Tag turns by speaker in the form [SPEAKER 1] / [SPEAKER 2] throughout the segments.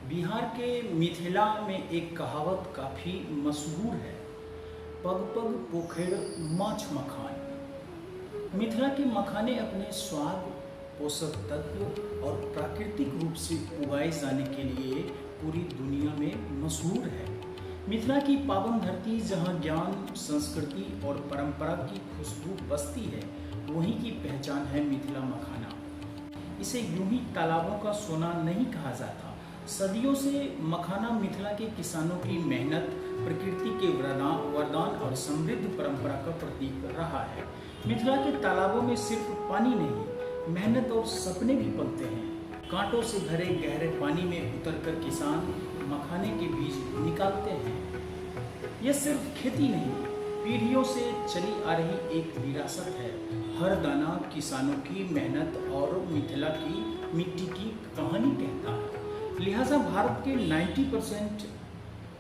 [SPEAKER 1] बिहार के मिथिला में एक कहावत काफ़ी मशहूर है, पग पग पोखर माछ मखान। मिथिला के मखाने अपने स्वाद, पोषक तत्व और प्राकृतिक रूप से उगाए जाने के लिए पूरी दुनिया में मशहूर है। मिथिला की पावन धरती जहाँ ज्ञान, संस्कृति और परंपरा की खुशबू बसती है, वहीं की पहचान है मिथिला मखाना। इसे यूं ही तालाबों का सोना नहीं कहा जाता। सदियों से मखाना मिथिला के किसानों की मेहनत, प्रकृति के वरदान और समृद्ध परंपरा का प्रतीक रहा है। मिथिला के तालाबों में सिर्फ पानी नहीं, मेहनत और सपने भी पलते हैं। कांटों से भरे गहरे पानी में उतरकर किसान मखाने के बीज निकालते हैं। यह सिर्फ खेती नहीं, पीढ़ियों से चली आ रही एक विरासत है। हर दाना किसानों की मेहनत और मिथिला की मिट्टी की कहानी कहता है। लिहाजा भारत के 90%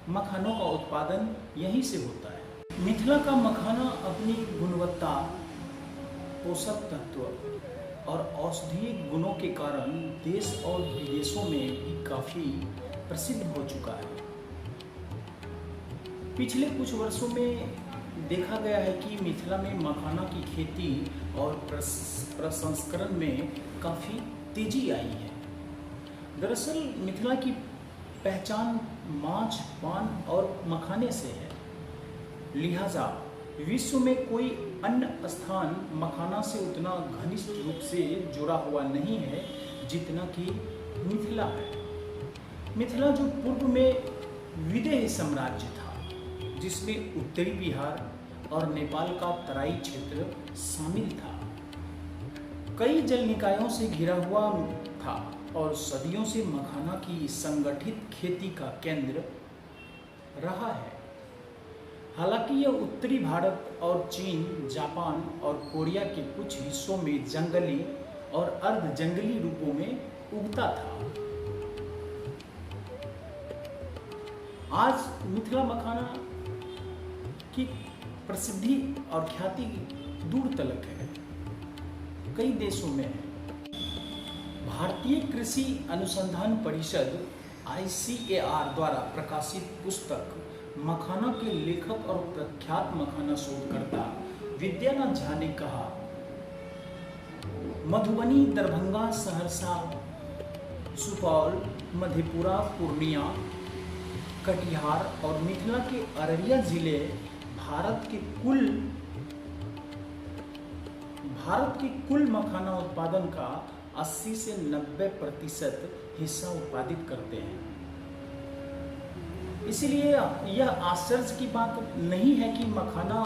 [SPEAKER 1] मखानों का उत्पादन यहीं से होता है। मिथिला का मखाना अपनी गुणवत्ता, पोषक तत्व और औषधीय गुणों के कारण देश और विदेशों में भी काफ़ी प्रसिद्ध हो चुका है। पिछले कुछ वर्षों में देखा गया है कि मिथिला में मखाना की खेती और प्रसंस्करण में काफ़ी तेजी आई है। दरअसल मिथिला की पहचान माछ, पान और मखाने से है। लिहाजा विश्व में कोई अन्य स्थान मखाना से उतना घनिष्ठ रूप से जुड़ा हुआ नहीं है जितना कि मिथिला है। मिथिला जो पूर्व में विदेह साम्राज्य था, जिसमें उत्तरी बिहार और नेपाल का तराई क्षेत्र शामिल था, कई जल निकायों से घिरा हुआ था और सदियों से मखाना की संगठित खेती का केंद्र रहा है। हालांकि यह उत्तरी भारत और चीन, जापान और कोरिया के कुछ हिस्सों में जंगली और अर्ध जंगली रूपों में उगता था। आज मिथिला मखाना की प्रसिद्धि और ख्याति दूर तलक है, कई देशों में है। भारतीय कृषि अनुसंधान परिषद ICAR द्वारा प्रकाशित पुस्तक मखाना के लेखक और प्रख्यात मखाना शोधकर्ता विद्यानाथ झा ने कहा, मधुबनी, दरभंगा, सहरसा, सुपौल, मधेपुरा, पूर्णिया, कटिहार और मिथिला के अररिया जिले भारत के कुल मखाना उत्पादन का 80 से 90% हिस्सा उत्पादित करते हैं। इसलिए यह आश्चर्य की बात नहीं है कि मखाना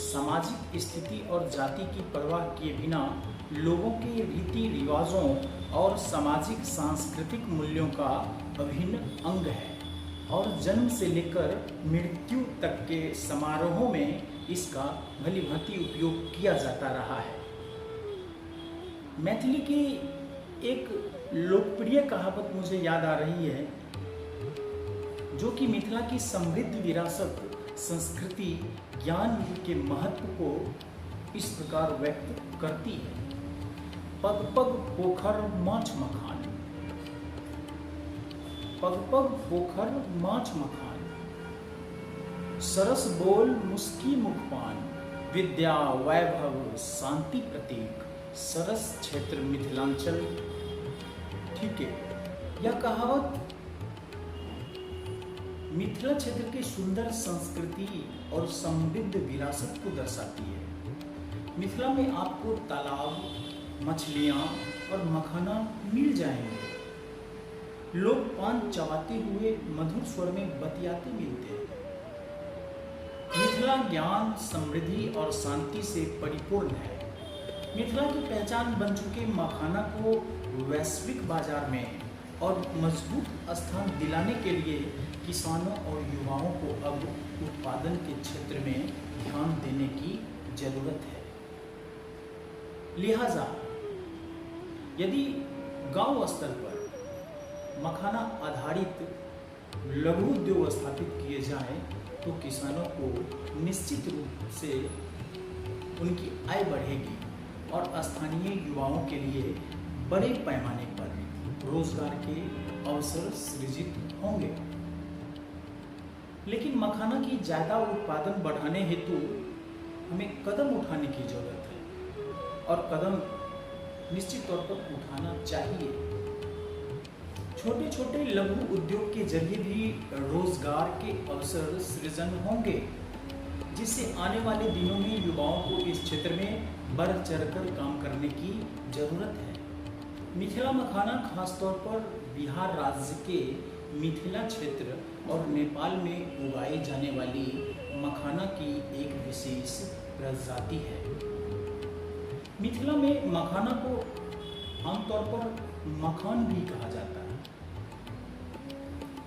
[SPEAKER 1] सामाजिक स्थिति और जाति की परवाह किए बिना लोगों के रीति रिवाजों और सामाजिक सांस्कृतिक मूल्यों का अभिन्न अंग है और जन्म से लेकर मृत्यु तक के समारोहों में इसका भली भांति उपयोग किया जाता रहा है। मैथिली की एक लोकप्रिय कहावत मुझे याद आ रही है, जो कि मिथिला की समृद्ध विरासत, संस्कृति, ज्ञान के महत्व को इस प्रकार व्यक्त करती है। पग पग पोखर माछ मखान, पग पग पोखर माछ मखान, सरस बोल मुस्की मुखपान, विद्या वैभव शांति प्रतीक, सरस क्षेत्र मिथिलांचल। ठीक है, यह कहावत मिथिला क्षेत्र की सुंदर संस्कृति और समृद्ध विरासत को दर्शाती है। मिथिला में आपको तालाब, मछलियाँ और मखाना मिल जाएंगे। लोग पान चबाते हुए मधुर स्वर में बतियाते मिलते हैं। मिथिला ज्ञान, समृद्धि और शांति से परिपूर्ण है। मिथिला की पहचान बन चुके मखाना को वैश्विक बाजार में और मजबूत स्थान दिलाने के लिए किसानों और युवाओं को अब उत्पादन के क्षेत्र में ध्यान देने की जरूरत है। लिहाजा यदि गांव स्तर पर मखाना आधारित लघु उद्योग स्थापित किए जाएं, तो किसानों को निश्चित रूप से उनकी आय बढ़ेगी और स्थानीय युवाओं के लिए बड़े पैमाने पर रोजगार के अवसर सृजित होंगे। लेकिन मखाना की ज्यादा उत्पादन बढ़ाने हेतु हमें कदम उठाने की जरूरत है और कदम निश्चित तौर पर उठाना चाहिए। छोटे छोटे लघु उद्योग के जरिए भी रोजगार के अवसर सृजन होंगे, जिससे आने वाले दिनों में युवाओं को इस क्षेत्र में बढ़ चढ़कर काम करने की जरूरत है। मिथिला मखाना खासतौर पर बिहार राज्य के मिथिला क्षेत्र और नेपाल में उगाई जाने वाली मखाना की एक विशेष प्रजाति है। मिथिला में मखाना को आमतौर पर मखान भी कहा जाता है।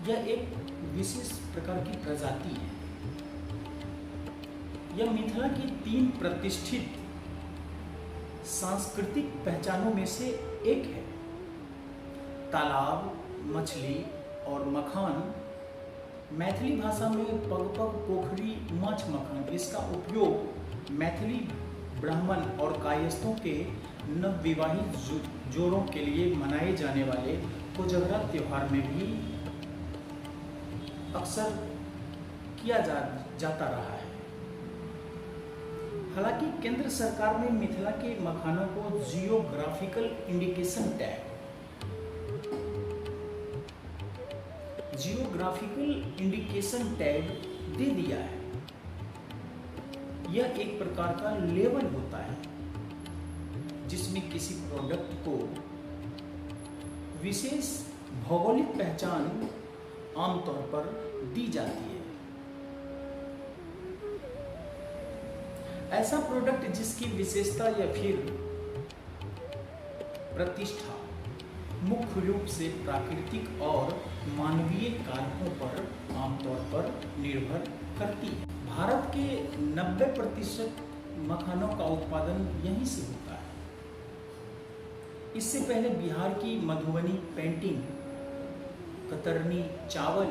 [SPEAKER 1] यह एक विशेष प्रकार की प्रजाति है। यह मिथिला की 3 प्रतिष्ठित सांस्कृतिक पहचानों में से एक है। तालाब, मछली और मखान मैथिली भाषा में पग पग पोखरी माछ मखान, इसका उपयोग मैथिली ब्राह्मण और कायस्थों के नवविवाहित जोड़ों के लिए मनाए जाने वाले कोजगरा त्योहार में भी अक्सर किया जाता रहा है। हालांकि केंद्र सरकार ने मिथिला के मखानों को जियोग्राफिकल इंडिकेशन टैग दे दिया है। यह एक प्रकार का लेबल होता है जिसमें किसी प्रोडक्ट को विशेष भौगोलिक पहचान आमतौर पर दी जाती है। ऐसा प्रोडक्ट जिसकी विशेषता या फिर प्रतिष्ठा मुख्य रूप से प्राकृतिक और मानवीय कारकों पर आमतौर पर निर्भर करती है। भारत के 90% मखानों का उत्पादन यहीं से होता है। इससे पहले बिहार की मधुबनी पेंटिंग, कतरनी चावल,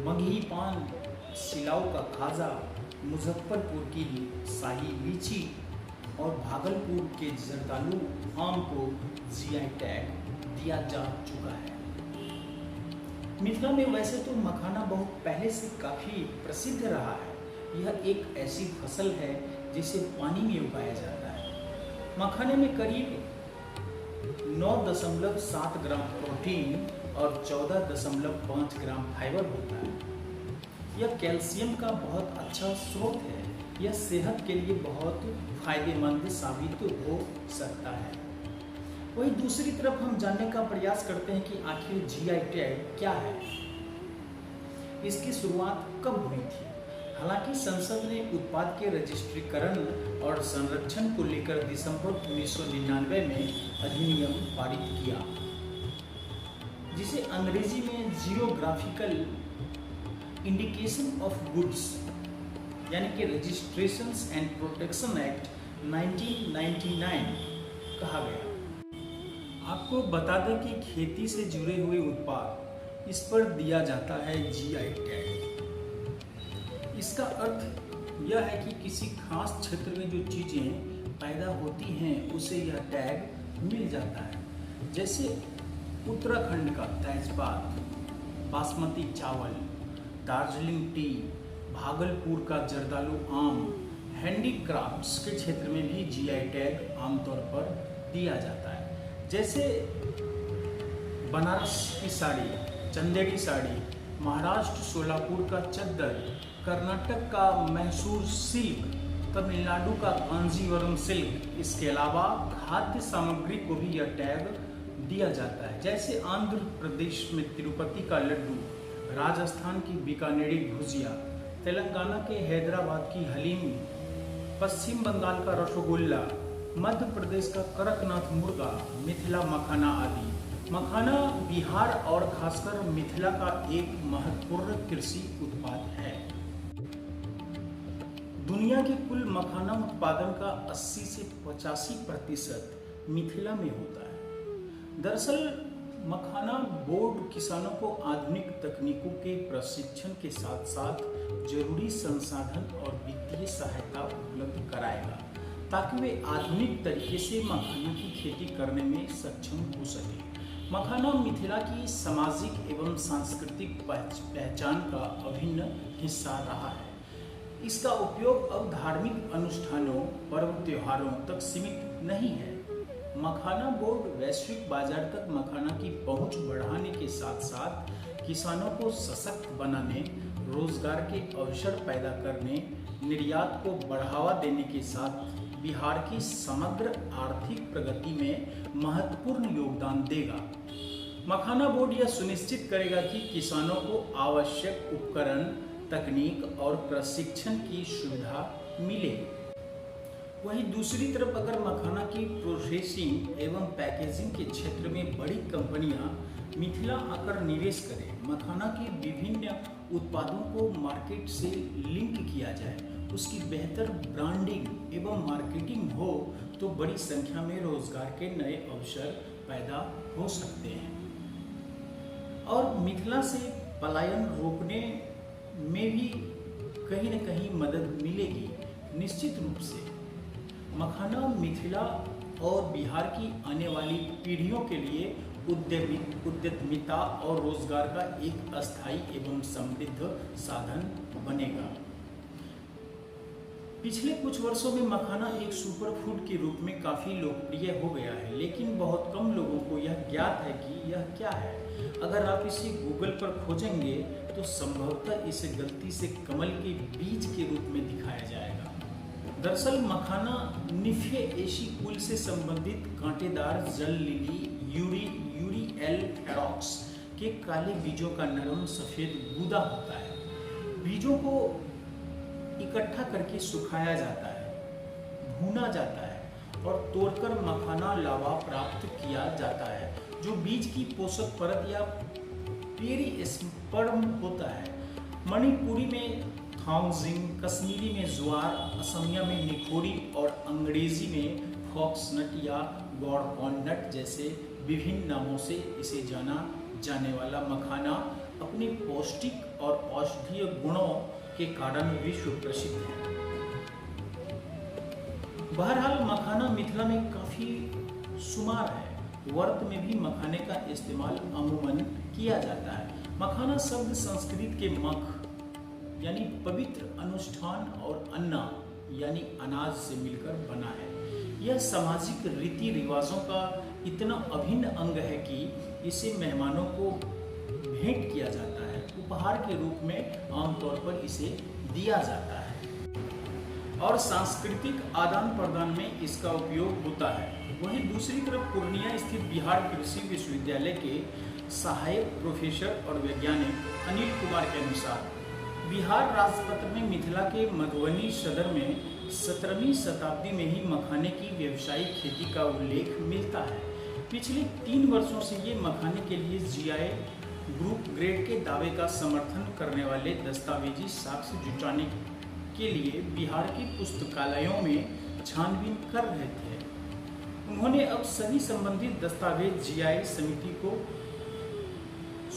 [SPEAKER 1] मगही पान, सिलाव का खाजा, मुजफ्फरपुर की शाही लीची और भागलपुर के जर्दालू आम को जीआई टैग दिया जा चुका है। मिथिला में वैसे तो मखाना बहुत पहले से काफी प्रसिद्ध रहा है। यह एक ऐसी फसल है जिसे पानी में उगाया जाता है। मखाने में करीब 9.7 ग्राम प्रोटीन और 14.5 ग्राम फाइबर होता है। यह कैल्शियम का बहुत अच्छा स्रोत है। यह सेहत के लिए बहुत फायदेमंद साबित हो सकता है। वहीं दूसरी तरफ हम जानने का प्रयास करते हैं कि आखिर जीआई टैग क्या है, इसकी शुरुआत कब हुई थी। हालांकि संसद ने उत्पाद के रजिस्ट्रीकरण और संरक्षण को लेकर दिसंबर 1999 में अधिनियम पारित किया, जिसे अंग्रेजी में जियोग्राफिकल इंडिकेशन ऑफ गुड्स यानी कि रजिस्ट्रेशंस एंड प्रोटेक्शन एक्ट 1999 कहा गया। आपको बता दें कि खेती से जुड़े हुए उत्पाद, इस पर दिया जाता है जीआई टैग। इसका अर्थ यह है कि किसी खास क्षेत्र में जो चीजें पैदा होती हैं उसे यह टैग मिल जाता है। जैसे उत्तराखंड का तेजपात, बासमती चावल, दार्जिलिंग टी, भागलपुर का जर्दालू आम, हैंडीक्राफ्ट्स के क्षेत्र में भी जीआई टैग आमतौर पर दिया जाता है। जैसे बनारस की साड़ी, चंदेरी साड़ी, महाराष्ट्र सोलापुर का चद्दर, कर्नाटक का मैसूर सिल्क, तमिलनाडु का कांजीवरम सिल्क। इसके अलावा खाद्य सामग्री को भी यह टैग दिया जाता है। जैसे आंध्र प्रदेश में तिरुपति का लड्डू, राजस्थान की बीकानेरी भुजिया, तेलंगाना के हैदराबाद की हलीम, पश्चिम बंगाल का रसगुल्ला, मध्य प्रदेश का कड़कनाथ मुर्गा, मिथिला मखाना आदि। मखाना बिहार और खासकर मिथिला का एक महत्वपूर्ण कृषि उत्पाद है। दुनिया के कुल मखाना उत्पादन का 80 से 85% मिथिला में होता है। दरअसल मखाना बोर्ड किसानों को आधुनिक तकनीकों के प्रशिक्षण के साथ साथ जरूरी संसाधन और वित्तीय सहायता उपलब्ध कराएगा ताकि वे आधुनिक तरीके से मखाना की खेती करने में सक्षम हो सके। मखाना मिथिला की सामाजिक एवं सांस्कृतिक पहचान का अभिन्न हिस्सा रहा है। इसका उपयोग अब धार्मिक अनुष्ठानों, पर्व त्योहारों तक सीमित नहीं है। मखाना बोर्ड वैश्विक बाजार तक मखाना की पहुंच बढ़ाने के साथ साथ किसानों को सशक्त बनाने, रोजगार के अवसर पैदा करने, निर्यात को बढ़ावा देने के साथ बिहार की समग्र आर्थिक प्रगति में महत्वपूर्ण योगदान देगा। मखाना बोर्ड यह सुनिश्चित करेगा कि किसानों को आवश्यक उपकरण, तकनीक और प्रशिक्षण की सुविधा मिले। वहीं दूसरी तरफ अगर मखाना की प्रोसेसिंग एवं पैकेजिंग के क्षेत्र में बड़ी कंपनियां मिथिला आकर निवेश करें, मखाना के विभिन्न उत्पादों को मार्केट से लिंक किया जाए, उसकी बेहतर ब्रांडिंग एवं मार्केटिंग हो तो बड़ी संख्या में रोजगार के नए अवसर पैदा हो सकते हैं और मिथिला से पलायन रोकने में भी कहीं न कहीं मदद मिलेगी। निश्चित रूप से मखाना मिथिला और बिहार की आने वाली पीढ़ियों के लिए उद्यमिता और रोजगार का एक अस्थायी एवं समृद्ध साधन बनेगा। पिछले कुछ वर्षों में मखाना एक सुपर फूड के रूप में काफी लोकप्रिय हो गया है, लेकिन बहुत कम लोगों को यह ज्ञात है कि यह क्या है। अगर आप इसे गूगल पर खोजेंगे तो संभवतः इसे गलती से कमल के बीज के रूप में दिखाया जाएगा। दरअसल मखाना निफेएसी कुल से संबंधित कांटेदार जल लिली यूरिएल फेरॉक्स के काले बीजों का नरम सफेद गूदा होता है। बीजों को इकट्ठा करके सुखाया जाता है, भूना जाता है और तोड़कर मखाना लावा प्राप्त किया जाता है, जो बीज की पोषक परत या पेरिस्पर्म होता है। मणिपुरी में थाउजिंग, कश्मीरी में ज्वार, असमिया में निखोरी और अंग्रेजी में फॉक्सनट या गौड़कॉर्नट जैसे विभिन्न नामों से इसे जाना जाने वाला मखाना अपने पौष्टिक और औषधीय गुणों के कारण विश्व प्रसिद्ध है। बहरहाल मखाना मिथिला में काफी शुमार है। व्रत में भी मखाने का इस्तेमाल अमूमन किया जाता है। मखाना शब्द संस्कृत के मख यानी पवित्र अनुष्ठान और अन्ना यानी अनाज से मिलकर बना है। यह सामाजिक रीति रिवाजों का इतना अभिन्न अंग है कि इसे मेहमानों को भेंट किया जाता है, उपहार के रूप में आमतौर पर इसे दिया जाता है और सांस्कृतिक आदान प्रदान में इसका उपयोग होता है। वहीं दूसरी तरफ पूर्णिया स्थित बिहार कृषि विश्वविद्यालय के सहायक प्रोफेसर और वैज्ञानिक अनिल कुमार के अनुसार बिहार राजपत्र में मिथिला के मधुबनी सदर में 17वीं शताब्दी में ही मखाने की व्यावसायिक खेती का उल्लेख मिलता है। पिछले 3 वर्षों से ये मखाने के लिए जीआई ग्रुप ग्रेड के दावे का समर्थन करने वाले दस्तावेजी साक्ष्य जुटाने के लिए बिहार की पुस्तकालयों में छानबीन कर रहे थे। उन्होंने अब सभी संबंधित दस्तावेज जीआई समिति को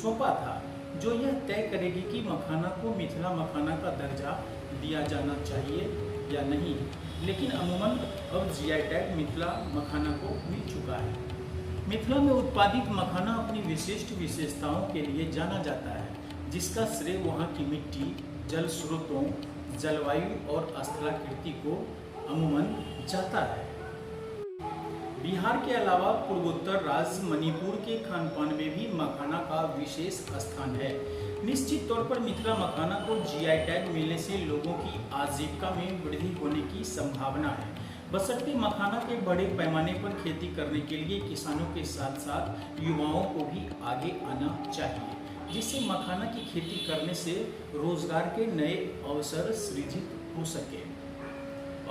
[SPEAKER 1] सौंपा था, जो यह तय करेगी कि मखाना को मिथिला मखाना का दर्जा दिया जाना चाहिए या नहीं। लेकिन अमूमन अब जीआई टैग मिथिला मखाना को मिल चुका है। मिथिला में उत्पादित मखाना अपनी विशिष्ट विशेषताओं के लिए जाना जाता है, जिसका श्रेय वहाँ की मिट्टी, जल स्रोतों, जलवायु और स्थलाकृति को अमूमन जाता है। बिहार के अलावा पूर्वोत्तर राज्य मणिपुर के खान पान में भी मखाना का विशेष स्थान है। निश्चित तौर पर मिथिला मखाना को जीआई टैग मिलने से लोगों की आजीविका में वृद्धि होने की संभावना है। बशर्ते मखाना के बड़े पैमाने पर खेती करने के लिए किसानों के साथ साथ युवाओं को भी आगे आना चाहिए, जिससे मखाना की खेती करने से रोजगार के नए अवसर सृजित हो सके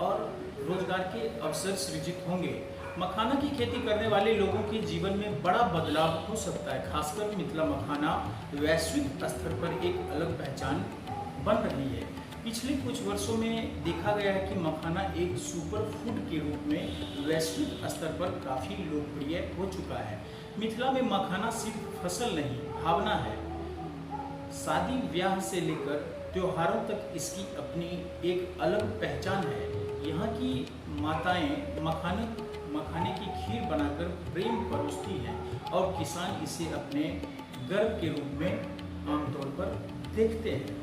[SPEAKER 1] और रोजगार के अवसर सृजित होंगे। मखाना की खेती करने वाले लोगों के जीवन में बड़ा बदलाव हो सकता है। खासकर मिथिला मखाना वैश्विक स्तर पर एक अलग पहचान बन रही है। पिछले कुछ वर्षों में देखा गया है कि मखाना एक सुपर फूड के रूप में वैश्विक स्तर पर काफ़ी लोकप्रिय हो चुका है। मिथिला में मखाना सिर्फ फसल नहीं, भावना है। शादी ब्याह से लेकर त्योहारों तक इसकी अपनी एक अलग पहचान है। यहाँ की माताएं मखाने की खीर बनाकर प्रेम परोसती हैं और किसान इसे अपने गर्व के रूप में आमतौर पर देखते हैं।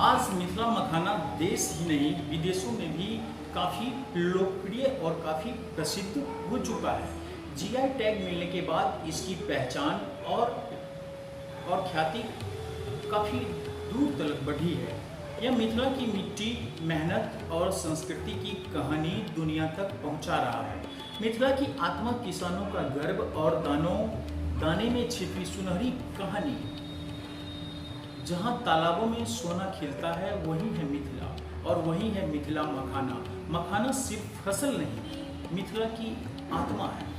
[SPEAKER 1] आज मिथिला मखाना देश ही नहीं विदेशों में भी काफ़ी लोकप्रिय और काफ़ी प्रसिद्ध हो चुका है। जीआई टैग मिलने के बाद इसकी पहचान और ख्याति काफ़ी दूर तक बढ़ी है। यह मिथिला की मिट्टी, मेहनत और संस्कृति की कहानी दुनिया तक पहुंचा रहा है। मिथिला की आत्मा, किसानों का गर्व और दाने में छिपी सुनहरी कहानी। जहां तालाबों में सोना खिलता है वही है मिथिला, और वही है मिथिला मखाना। मखाना सिर्फ फसल नहीं, मिथिला की आत्मा है।